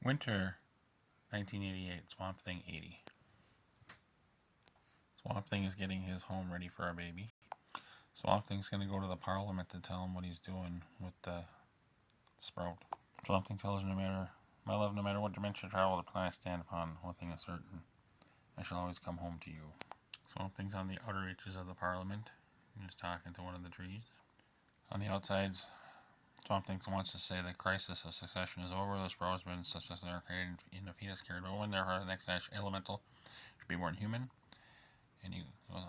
Winter 1988, Swamp Thing 80. Swamp Thing is getting his home ready for a baby. Swamp Thing's going to go to the Parliament to tell him what he's doing with the sprout. Swamp Thing tells her, my love, no matter what dimension of travel the planet I stand upon, one thing is certain. I shall always come home to you. Swamp Thing's on the outer reaches of the Parliament. He's talking to one of the trees. On the outsides, Swamp Thing wants to say the crisis of succession is over. The sprout has been successfully created in the fetus carried by woman. Therefore, the next elemental should be born human. And he goes,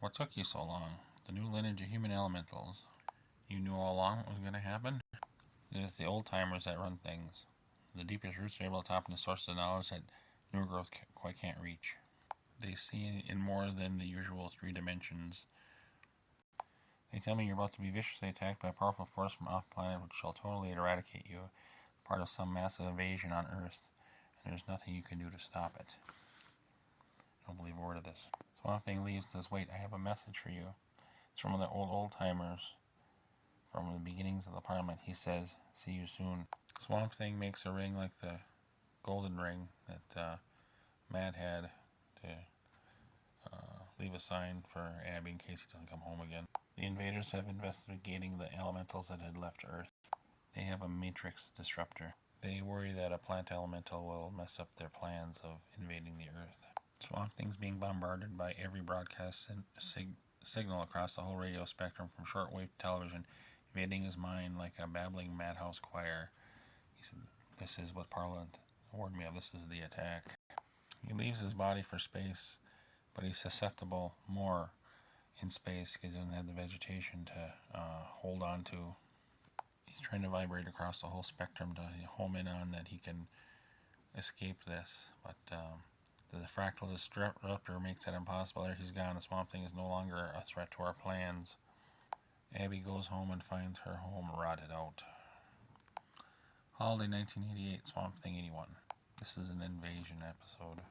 what took you so long? The new lineage of human elementals. You knew all along what was going to happen? It is the old timers that run things. The deepest roots are able to tap into sources of knowledge that newer growth quite can't reach. They see in more than the usual 3 dimensions. They tell me you're about to be viciously attacked by a powerful force from off-planet which shall totally eradicate you, part of some massive invasion on Earth, and there's nothing you can do to stop it. I don't believe a word of this. Swamp Thing leaves says, wait, I have a message for you. It's from one of the old-timers from the beginnings of the Parliament. He says, see you soon. Swamp Thing makes a ring like the golden ring that Matt had to leave a sign for Abby in case he doesn't come home again. The invaders have investigating the elementals that had left Earth. They have a matrix disruptor. They worry that a plant elemental will mess up their plans of invading the Earth. Swamp Thing's being bombarded by every broadcast signal across the whole radio spectrum from shortwave television, invading his mind like a babbling madhouse choir. He said, this is what Parliament warned me of. This is the attack. He leaves his body for space, but he's susceptible more in space because he doesn't have the vegetation to hold on to. He's trying to vibrate across the whole spectrum to home in on that he can escape this, but the fractal disruptor makes that impossible. There he's gone. The Swamp Thing is no longer a threat to our plans. Abby goes home and finds her home rotted out. Holiday 1988, Swamp Thing 81. This is an invasion episode.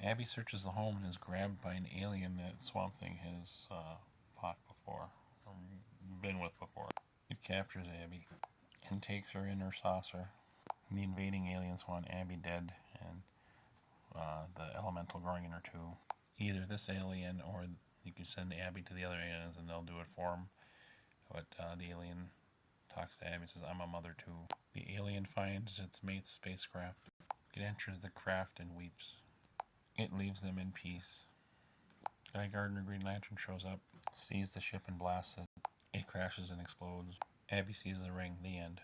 Abby searches the home and is grabbed by an alien that Swamp Thing has fought before, or been with before. It captures Abby and takes her in her saucer. The invading aliens want Abby dead and the elemental growing in her too. Either this alien or you can send Abby to the other aliens and they'll do it for him. But the alien talks to Abby and says, I'm a mother too. The alien finds its mate's spacecraft. It enters the craft and weeps. It leaves them in peace. Guy Gardner Green Lantern shows up, sees the ship and blasts it. It crashes and explodes. Abby sees the ring. The end.